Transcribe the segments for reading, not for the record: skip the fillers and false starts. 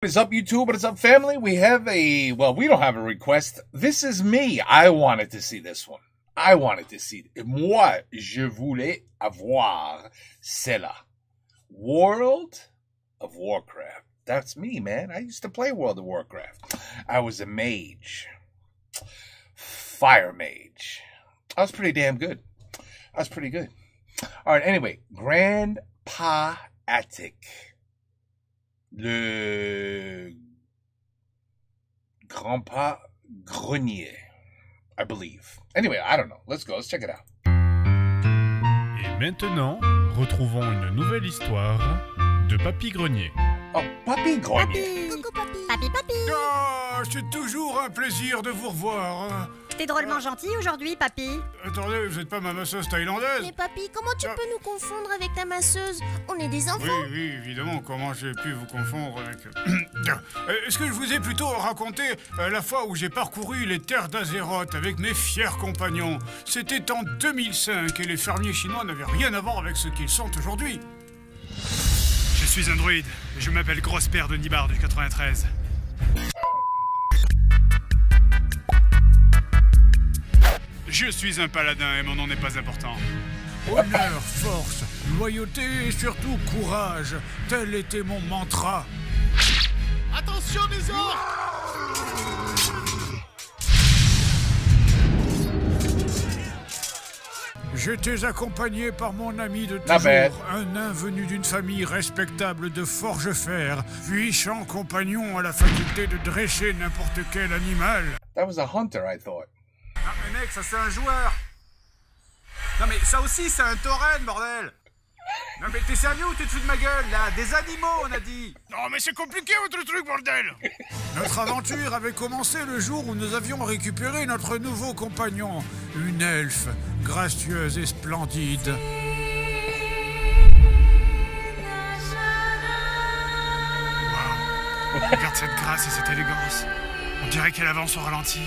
What is up, YouTube? What is up, family? We have we don't have a request. This is me. I wanted to see this one. I wanted to see it. Moi, je voulais avoir cela. World of Warcraft. That's me, man. I used to play World of Warcraft. I was a mage. Fire mage. I was pretty damn good. I was pretty good. All right, anyway. Grandpa Attic. Le Grandpa Grenier, I believe. Anyway, I don't know. Let's go. Let's check it out. Et maintenant, retrouvons une nouvelle histoire de Papy Grenier. Oh, Papy Grenier. Coucou papy. Papy. Ah, c'est toujours un plaisir de vous revoir. T'es drôlement gentil aujourd'hui, papy. Attendez, vous n'êtes pas ma masseuse thaïlandaise? Mais papy, comment tu peux nous confondre avec ta masseuse? On est des enfants. Oui, évidemment, comment j'ai pu vous confondre avec... Est-ce que je vous ai plutôt raconté la fois où j'ai parcouru les terres d'Azeroth avec mes fiers compagnons? C'était en 2005 et les fermiers chinois n'avaient rien à voir avec ce qu'ils sont aujourd'hui. Je suis un druide et je m'appelle Grosse-Père de Nibar du 93. Je suis un paladin et mon nom n'est pas important. Honneur, force, loyauté et surtout courage, tel était mon mantra. Attention les orques! J'étais accompagné par mon ami de toujours, un nain venu d'une famille respectable de forge-fer, puissant compagnon à la faculté de dresser n'importe quel animal. That was a hunter, I thought. Ah mais mec, ça c'est un joueur. Non mais ça aussi c'est un tauren, bordel. Non mais t'es sérieux ou t'es dessus de ma gueule là? Des animaux on a dit. Non mais c'est compliqué votre truc, bordel. Notre aventure avait commencé le jour où nous avions récupéré notre nouveau compagnon, une elfe, gracieuse et splendide. Wow. Regarde cette grâce et cette élégance. On dirait qu'elle avance au ralenti.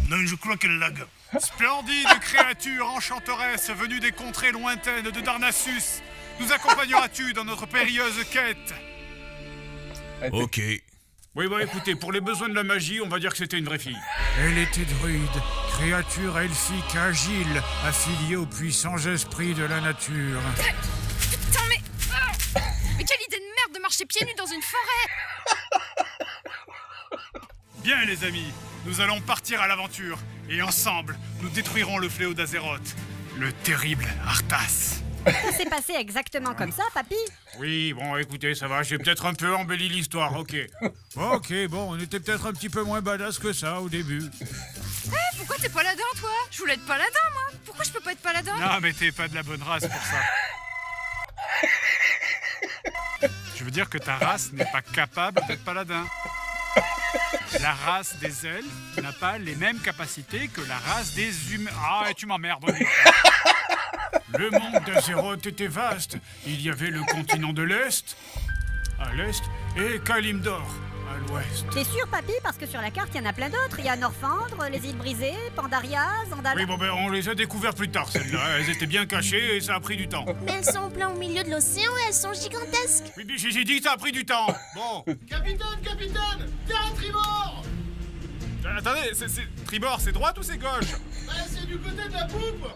Non, je crois qu'elle lag. Splendide créature enchanteresse venue des contrées lointaines de Darnassus. Nous accompagneras-tu dans notre périlleuse quête? Ok. Oui, écoutez, pour les besoins de la magie, on va dire que c'était une vraie fille. Elle était druide, créature elfique agile, affiliée aux puissants esprits de la nature. Putain, mais quelle idée de merde de marcher pieds nus dans une forêt! Bien les amis, nous allons partir à l'aventure et ensemble, nous détruirons le fléau d'Azeroth, le terrible Arthas. Ça s'est passé exactement comme ça, papy? Oui, bon, écoutez, ça va, j'ai peut-être un peu embelli l'histoire, ok. Ok, bon, on était peut-être un petit peu moins badass que ça au début. Pourquoi t'es paladin, toi? Je voulais être paladin, moi. Pourquoi je peux pas être paladin? Non, mais t'es pas de la bonne race pour ça. Je veux dire que ta race n'est pas capable d'être paladin. La race des elfes n'a pas les mêmes capacités que la race des humains. Ah, et tu m'emmerdes. Le monde d'Azeroth était vaste. Il y avait le continent de l'Est, à l'Est, et Kalimdor, à l'Ouest. T'es sûr, papy? Parce que sur la carte, il y en a plein d'autres. Il y a Norfandre, les îles brisées, Pandaria, Zandala... Oui, bon, on les a découvertes plus tard, celles-là. Elles étaient bien cachées et ça a pris du temps. Mais elles sont en plein au milieu de l'océan et elles sont gigantesques. Oui, mais j'ai dit que ça a pris du temps. Bon. Capitaine, terrain tribord. Attendez, tribord, c'est droite ou c'est gauche? Bah c'est du côté de la poupe.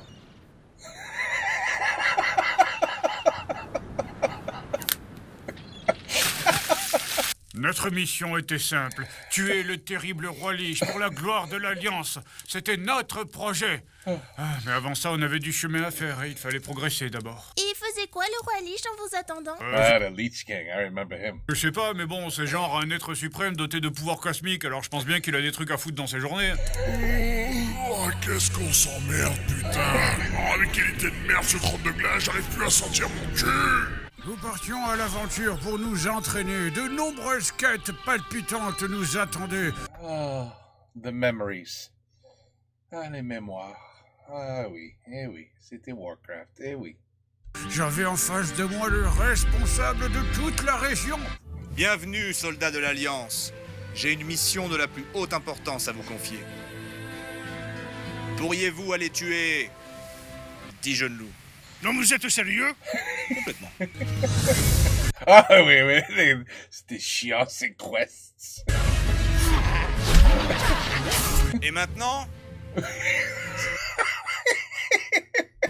Notre mission était simple, tuer le terrible roi Lich pour la gloire de l'Alliance. C'était notre projet. Mais avant ça, on avait du chemin à faire et il fallait progresser d'abord. Et il faisait quoi le roi Lich en vous attendant? The Lich King, I remember him. Je sais pas, mais bon, c'est genre un être suprême doté de pouvoirs cosmiques, alors je pense bien qu'il a des trucs à foutre dans ses journées. Oh, qu'est-ce qu'on s'emmerde, putain! Oh, mais quelle idée de merde ce crotte de glace, j'arrive plus à sentir mon cul! Nous partions à l'aventure pour nous entraîner. De nombreuses quêtes palpitantes nous attendaient. Oh, the memories. Ah, les mémoires. Ah oui, eh oui, c'était Warcraft, eh oui. J'avais en face de moi le responsable de toute la région. Bienvenue, soldats de l'Alliance. J'ai une mission de la plus haute importance à vous confier. Pourriez-vous aller tuer 10 jeunes loups? Non, vous êtes sérieux? Complètement. Ah oui, c'était chiant ces quests. Et maintenant...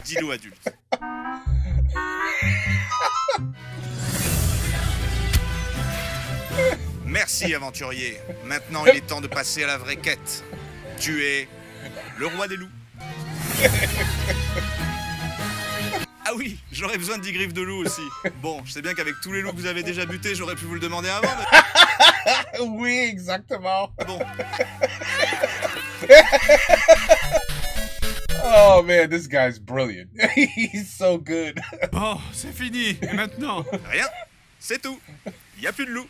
Dis-le adulte. Merci, aventurier. Maintenant, il est temps de passer à la vraie quête. Tu es le roi des loups. Ah oui, j'aurais besoin de 10 griffes de loup aussi. Bon, je sais bien qu'avec tous les loups que vous avez déjà butés, j'aurais pu vous le demander avant, mais... Oui, exactement. Bon. Oh man, this guy's brilliant. He's so good. Bon, c'est fini. Et maintenant? Rien. C'est tout. Il n'y a plus de loups.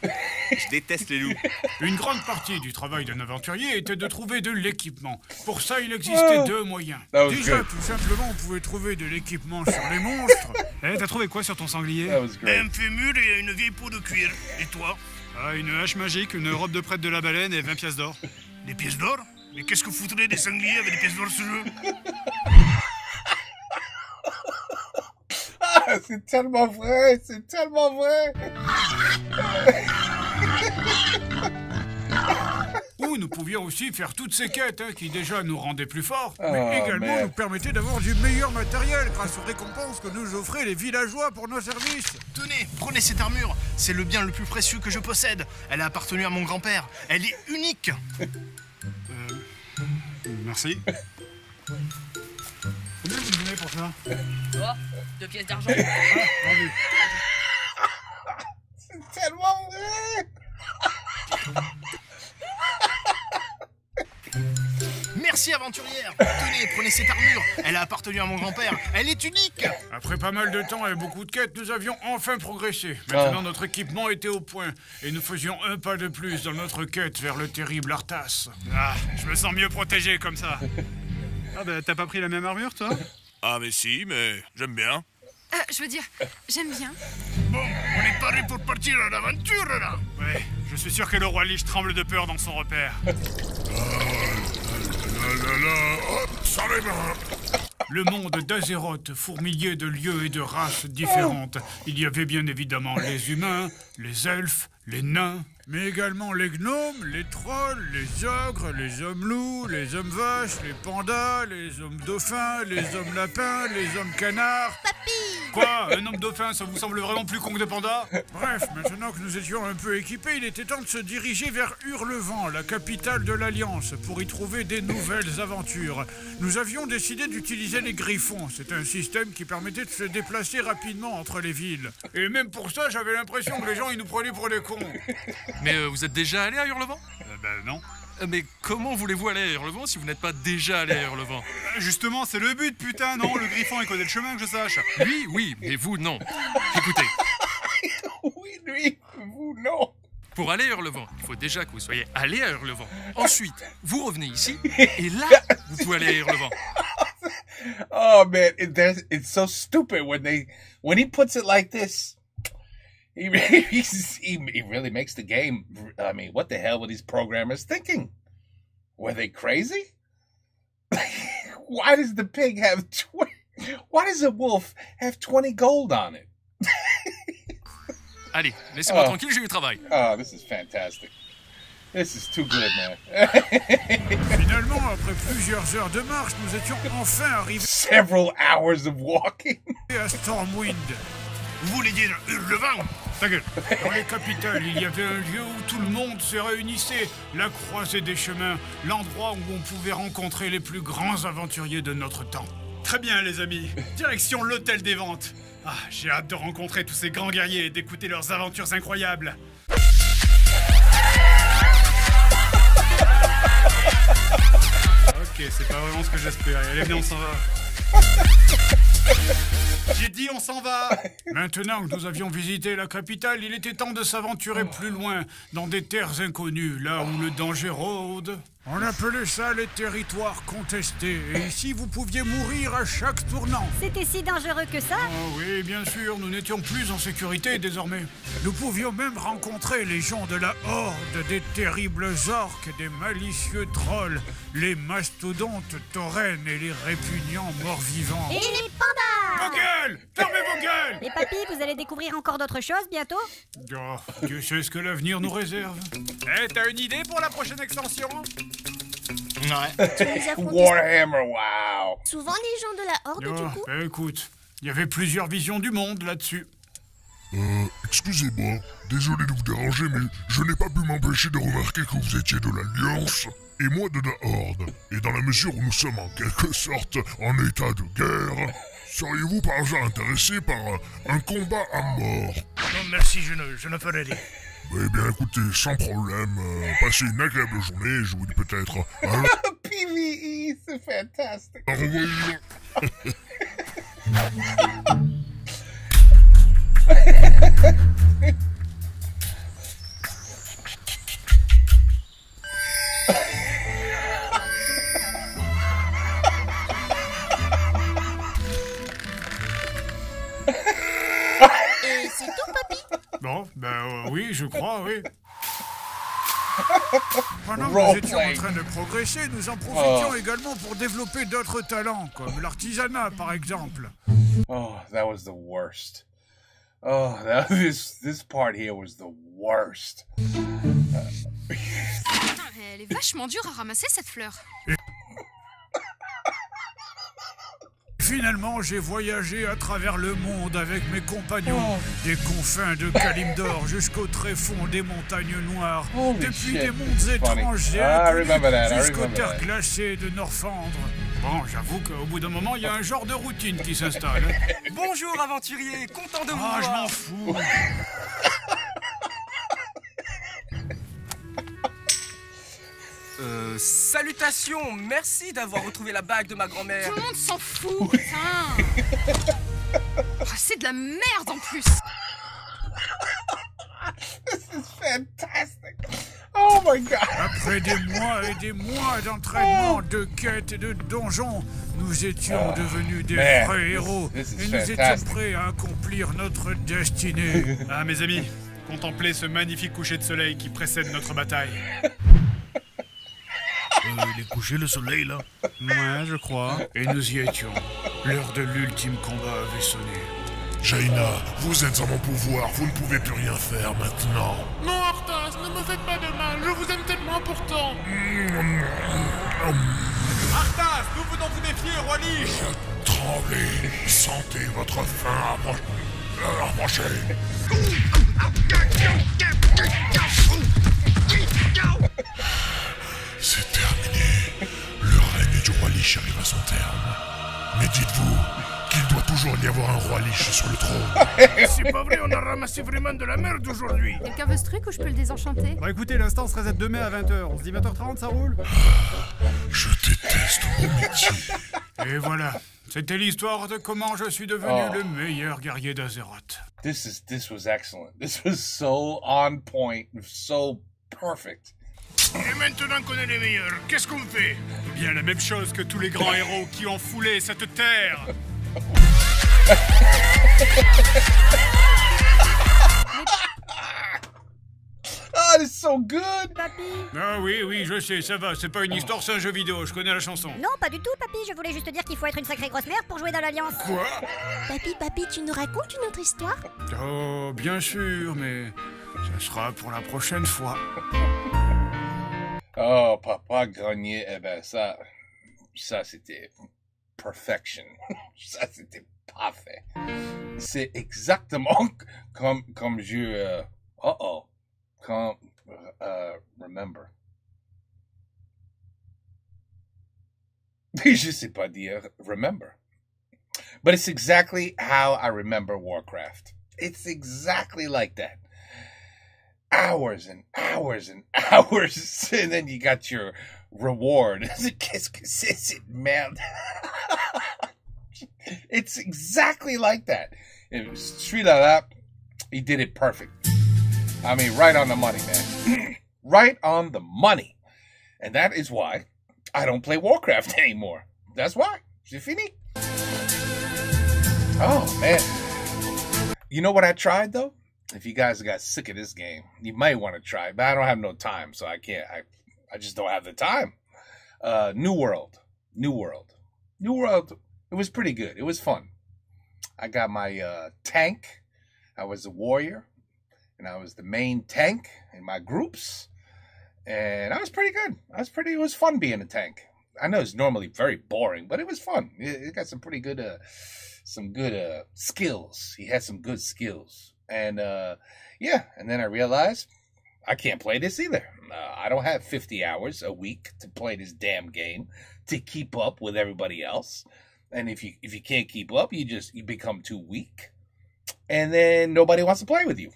Je déteste les loups. Une grande partie du travail d'un aventurier était de trouver de l'équipement. Pour ça, il existait deux moyens. Déjà, tout simplement, on pouvait trouver de l'équipement sur les monstres. Eh, t'as trouvé quoi sur ton sanglier? Un fémur et une vieille peau de cuir. Et toi? Ah, une hache magique, une robe de prêtre de la baleine et 20 pièces d'or. Des pièces d'or? Mais qu'est-ce que foutrait des sangliers avec des pièces d'or ce jeu? Ah, c'est tellement vrai, c'est tellement vrai. Ou nous pouvions aussi faire toutes ces quêtes qui déjà nous rendaient plus forts, mais également nous permettaient d'avoir du meilleur matériel grâce aux récompenses que nous offraient les villageois pour nos services. Tenez, prenez cette armure. C'est le bien le plus précieux que je possède. Elle a appartenu à mon grand-père. Elle est unique. Merci. Combien vous me donnez pour ça? Oh, 2 pièces d'argent. C'est tellement vrai. Merci, aventurière. Tenez, prenez cette armure. Elle a appartenu à mon grand-père. Elle est unique. Après pas mal de temps et beaucoup de quêtes, nous avions enfin progressé. Maintenant, notre équipement était au point et nous faisions un pas de plus dans notre quête vers le terrible Arthas. Ah, je me sens mieux protégé comme ça. Ah bah, t'as pas pris la même armure, toi? Ah mais si, mais j'aime bien. Je veux dire, j'aime bien. Bon, on est paré pour partir à l'aventure, là. Ouais, je suis sûr que le roi Lich tremble de peur dans son repère. Ça les mains. Le monde d'Azeroth fourmillait de lieux et de races différentes. Il y avait bien évidemment les humains, les elfes, les nains, mais également les gnomes, les trolls, les ogres, les hommes loups, les hommes vaches, les pandas, les hommes dauphins, les hommes lapins, les hommes canards. Papy! Quoi? Un homme dauphin, ça vous semble vraiment plus con que des pandas? Bref, maintenant que nous étions un peu équipés, il était temps de se diriger vers Hurlevent, la capitale de l'Alliance, pour y trouver des nouvelles aventures. Nous avions décidé d'utiliser les griffons. C'est un système qui permettait de se déplacer rapidement entre les villes. Et même pour ça, j'avais l'impression que les gens ils nous prenaient pour des cons. Mais vous êtes déjà allé à Hurlevent? Ben non. Mais comment voulez-vous aller à Hurlevent si vous n'êtes pas déjà allé à Hurlevent? Justement, c'est le but, putain, non? Le griffon, il connaît le chemin, que je sache. Lui, oui, mais vous, non. Écoutez. Oui, lui, vous, non. Pour aller à Hurlevent, il faut déjà que vous soyez allé à Hurlevent. Ensuite, vous revenez ici, et là, vous pouvez aller à Hurlevent. Oh man, it's so stupid when he puts it like this. He really makes the game. I mean, what the hell were these programmers thinking? Were they crazy? Why does the pig have 20? Why does a wolf have 20 gold on it? Allez, laissez-moi tranquille, j'ai du travail. Oh, this is fantastic. This is too good, man. Finalement, après plusieurs heures de marche, nous étions enfin arrivés. Several hours of walking. À Stormwind. Vous voulez dire Hurlevent? Ta gueule. Dans les capitales, il y avait un lieu où tout le monde se réunissait, la croisée des chemins, l'endroit où on pouvait rencontrer les plus grands aventuriers de notre temps. Très bien, les amis. Direction l'hôtel des ventes. Ah, j'ai hâte de rencontrer tous ces grands guerriers et d'écouter leurs aventures incroyables. Ok, c'est pas vraiment ce que j'espérais. Allez, venez, on s'en va. J'ai dit on s'en va. Maintenant que nous avions visité la capitale, il était temps de s'aventurer plus loin, dans des terres inconnues, là où le danger rôde. On appelait ça les territoires contestés, et ici vous pouviez mourir à chaque tournant. C'était si dangereux que ça? Oh oui, bien sûr, nous n'étions plus en sécurité désormais. Nous pouvions même rencontrer les gens de la Horde, des terribles orques, des malicieux trolls, les mastodontes taurennes et les répugnants morts-vivants. Et les pandas! vos gueules! Fermez vos gueules! Et papy, vous allez découvrir encore d'autres choses bientôt? Oh, Dieu sait ce que l'avenir nous réserve. Eh, t'as une idée pour la prochaine extension? Ouais. Warhammer, wow. Souvent les gens de la Horde, du coup. Écoute, il y avait plusieurs visions du monde là-dessus. Excusez-moi, désolé de vous déranger, mais je n'ai pas pu m'empêcher de remarquer que vous étiez de l'Alliance et moi de la Horde. Et dans la mesure où nous sommes en quelque sorte en état de guerre, seriez-vous par hasard intéressé par un combat à mort? Non merci, je ne ferai rien. Eh bien écoutez, sans problème, passez une agréable journée et je vous dis peut-être PvE, c'est fantastique. au revoir. Et c'est tout, papy? Bon, oui, je crois, oui. Pendant que nous Roleplay. étions en train de progresser, nous en profitions également pour développer d'autres talents, comme l'artisanat par exemple. Oh, that was the worst. Oh, this part here was the worst. Putain, elle est vachement dure à ramasser cette fleur. Finalement, j'ai voyagé à travers le monde avec mes compagnons, des confins de Kalimdor jusqu'au tréfonds des montagnes noires, Holy depuis shit, des mondes this is funny. étranges et I remember that, I inconnus jusqu'aux remember terres that. glacées de Norfandre. Bon, j'avoue qu'au bout d'un moment, il y a un genre de routine qui s'installe. Bonjour aventurier, content de vous Ah, je voir. m'en fous. Salutations, merci d'avoir retrouvé la bague de ma grand-mère. Tout le monde s'en fout, putain. Ah, c'est de la merde en plus. This is fantastic. Oh my god. Après des mois et des mois d'entraînement, de quêtes et de donjons, nous étions devenus des man, vrais héros this is et nous étions fantastic. près à accomplir notre destinée. Ah, mes amis, contemplez ce magnifique coucher de soleil qui précède notre bataille. Il est couché le soleil là. Ouais, je crois. Et nous y étions. L'heure de l'ultime combat avait sonné. Jaina, vous êtes en mon pouvoir, vous ne pouvez plus rien faire maintenant. Non Arthas, ne me faites pas de mal, je vous aime tellement pourtant. Arthas, nous venons vous défier, Roi Lich. Tremblez, sentez votre fin approcher. C'est terminé. Le règne du roi Lich arrive à son terme. Mais dites-vous qu'il doit toujours y avoir un roi Lich sur le trône. C'est pas vrai, on a ramassé vraiment de la merde aujourd'hui. Quelqu'un veut ce truc ou je peux le désenchanter? Bon, écoutez, l'instant se reset demain à 20h. On se dit 20h30, ça roule? Je déteste mon métier. Et voilà, c'était l'histoire de comment je suis devenu le meilleur guerrier d'Azeroth. This was excellent. This was so on point, so perfect. Et maintenant qu'on est les meilleurs, qu'est-ce qu'on fait? Eh bien, la même chose que tous les grands héros qui ont foulé cette terre. Oh, this is so good. Papy? Ah oui, je sais, ça va, c'est pas une histoire, c'est un jeu vidéo, je connais la chanson. Non, pas du tout, papy. Je voulais juste dire qu'il faut être une sacrée grosse merde pour jouer dans l'Alliance. Quoi? Papy, tu nous racontes une autre histoire? Oh, bien sûr, mais ça sera pour la prochaine fois. Oh, Papa Grenier, eh ben ça c'était perfection. Ça c'était parfait. C'est exactement comme je remember. Je sais pas dire remember. But it's exactly how I remember Warcraft. It's exactly like that. Hours and hours and hours, and then you got your reward. Qu'est-ce que c'est cette merde? It's exactly like that. It was straight up. He did it perfect. I mean, right on the money, man. Right on the money. And that is why I don't play Warcraft anymore. That's why. C'est fini. Oh, man. You know what I tried, though? If you guys got sick of this game, you might want to try it, but I don't have no time, so I can't. I just don't have the time. New World. It was pretty good. It was fun. I got my tank. I was a warrior, and I was the main tank in my groups, and I was pretty good. It was fun being a tank. I know it's normally very boring, but it was fun. It got some pretty good, skills. He had some good skills, and yeah. And then I realized I can't play this either. I don't have 50 hours a week to play this damn game to keep up with everybody else. And if you can't keep up, you become too weak, and then nobody wants to play with you.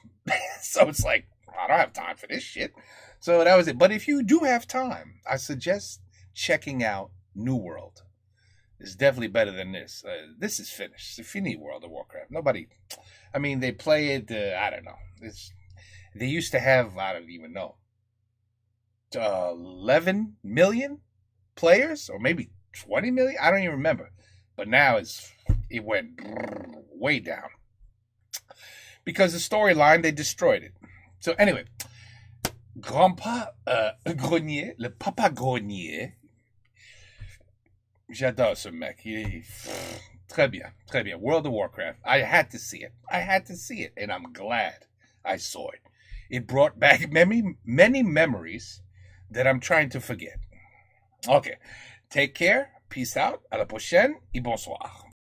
So it's like, I don't have time for this shit. So that was it. But if you do have time, I suggest checking out New World. It's definitely better than this. This is finished. It's fini, World of Warcraft. Nobody, I mean, they play it, I don't know. They used to have, I don't even know, 11 million players, or maybe 20 million. I don't even remember. But now it went way down. Because the storyline, they destroyed it. So anyway, Grandpa Grenier, le Papa Grenier, j'adore ce mec. Très bien, très bien. World of Warcraft. I had to see it. And I'm glad I saw it. It brought back many memories that I'm trying to forget. Okay. Take care. Peace out. À la prochaine et bonsoir.